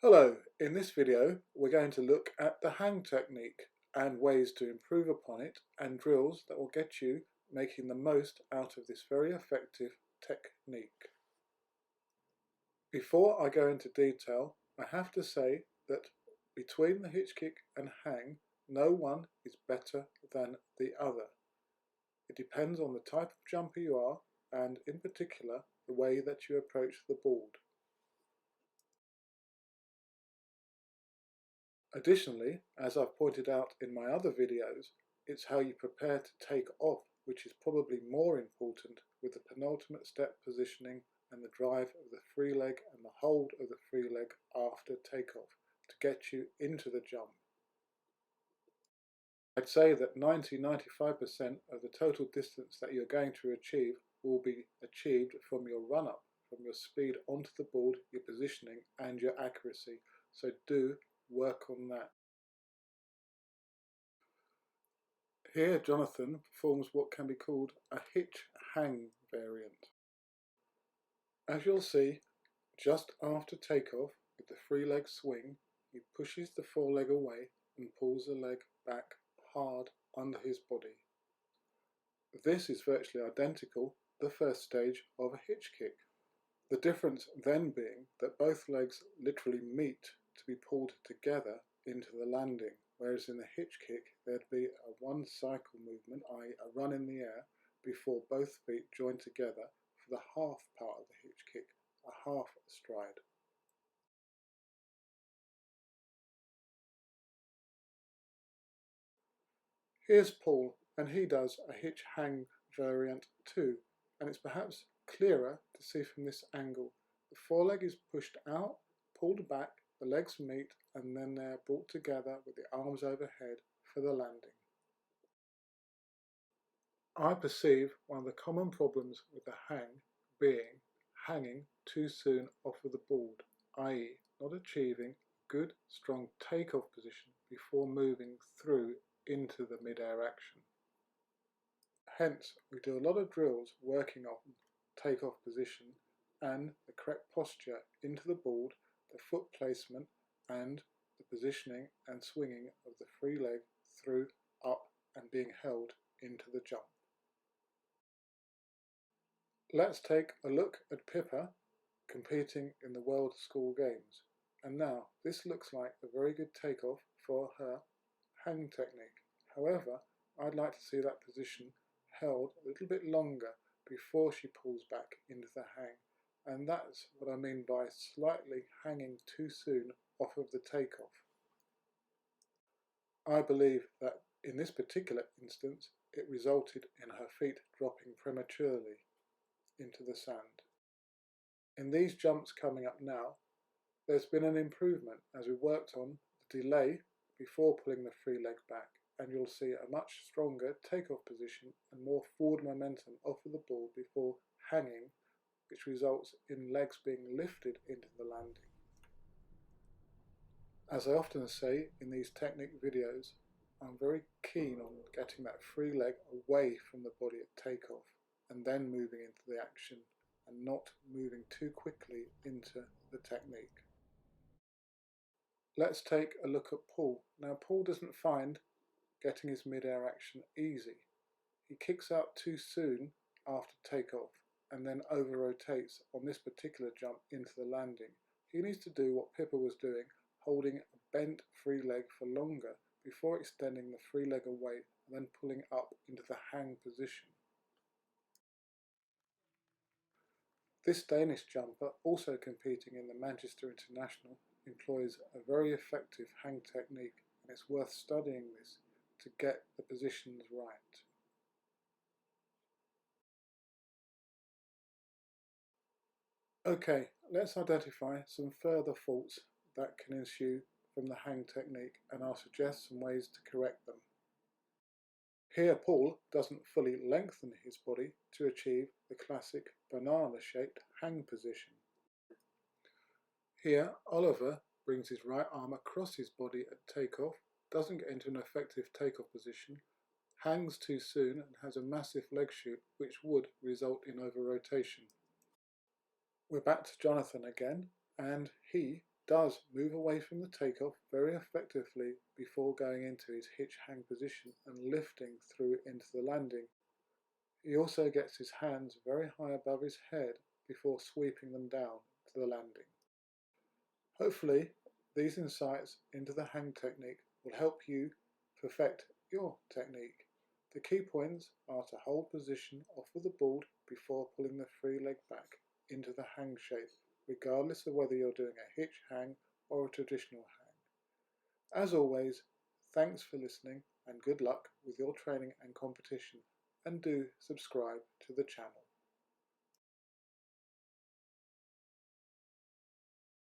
Hello, in this video we're going to look at the hang technique and ways to improve upon it and drills that will get you making the most out of this very effective technique. Before I go into detail, I have to say that between the hitch kick and hang, no one is better than the other. It depends on the type of jumper you are and in particular the way that you approach the board. Additionally, as I've pointed out in my other videos, it's how you prepare to take off which is probably more important with the penultimate step positioning and the drive of the free leg and the hold of the free leg after takeoff to get you into the jump. I'd say that 90–95% of the total distance that you're going to achieve will be achieved from your run-up, from your speed onto the board, your positioning and your accuracy, so do work on that. Here Jonathan performs what can be called a hitch-hang variant. As you'll see, just after takeoff with the free leg swing, he pushes the foreleg away and pulls the leg back hard under his body. This is virtually identical to the first stage of a hitch kick. The difference then being that both legs literally meet to be pulled together into the landing, whereas in the hitch kick there'd be a one cycle movement, i.e. a run in the air, before both feet join together for the half part of the hitch kick, a half stride. Here's Paul, and he does a hitch hang variant too, and it's perhaps clearer to see from this angle. The foreleg is pushed out, pulled back, the legs meet, and then they're brought together with the arms overhead for the landing. I perceive one of the common problems with the hang being hanging too soon off of the board, i.e. not achieving good strong takeoff position before moving through into the mid-air action. Hence, we do a lot of drills working on takeoff position and the correct posture into the board, the foot placement and the positioning and swinging of the free leg through, up and being held into the jump. Let's take a look at Pippa competing in the World School Games. And now, this looks like a very good takeoff for her hang technique. However, I'd like to see that position held a little bit longer before she pulls back into the hang. And that's what I mean by slightly hanging too soon off of the takeoff. I believe that in this particular instance, it resulted in her feet dropping prematurely into the sand. In these jumps coming up now, there's been an improvement as we worked on the delay before pulling the free leg back, and you'll see a much stronger takeoff position and more forward momentum off of the board before hanging, which results in legs being lifted into the landing. As I often say in these technique videos, I'm very keen on getting that free leg away from the body at takeoff and then moving into the action and not moving too quickly into the technique. Let's take a look at Paul. Now Paul doesn't find getting his mid-air action easy. He kicks out too soon after takeoff and then over-rotates on this particular jump into the landing. He needs to do what Pippa was doing, holding a bent free leg for longer before extending the free leg away and then pulling up into the hang position. This Danish jumper, also competing in the Manchester International, employs a very effective hang technique, and it's worth studying this to get the positions right. Okay, let's identify some further faults that can ensue from the hang technique, and I'll suggest some ways to correct them. Here Paul doesn't fully lengthen his body to achieve the classic banana-shaped hang position. Here Oliver brings his right arm across his body at takeoff, doesn't get into an effective takeoff position, hangs too soon and has a massive leg shoot which would result in over-rotation. We're back to Jonathan again, and he does move away from the takeoff very effectively before going into his hitch hang position and lifting through into the landing. He also gets his hands very high above his head before sweeping them down to the landing. Hopefully, these insights into the hang technique will help you perfect your technique. The key points are to hold position off of the board before pulling the free leg back into the hang shape, regardless of whether you're doing a hitch hang or a traditional hang. As always, thanks for listening and good luck with your training and competition, and do subscribe to the channel.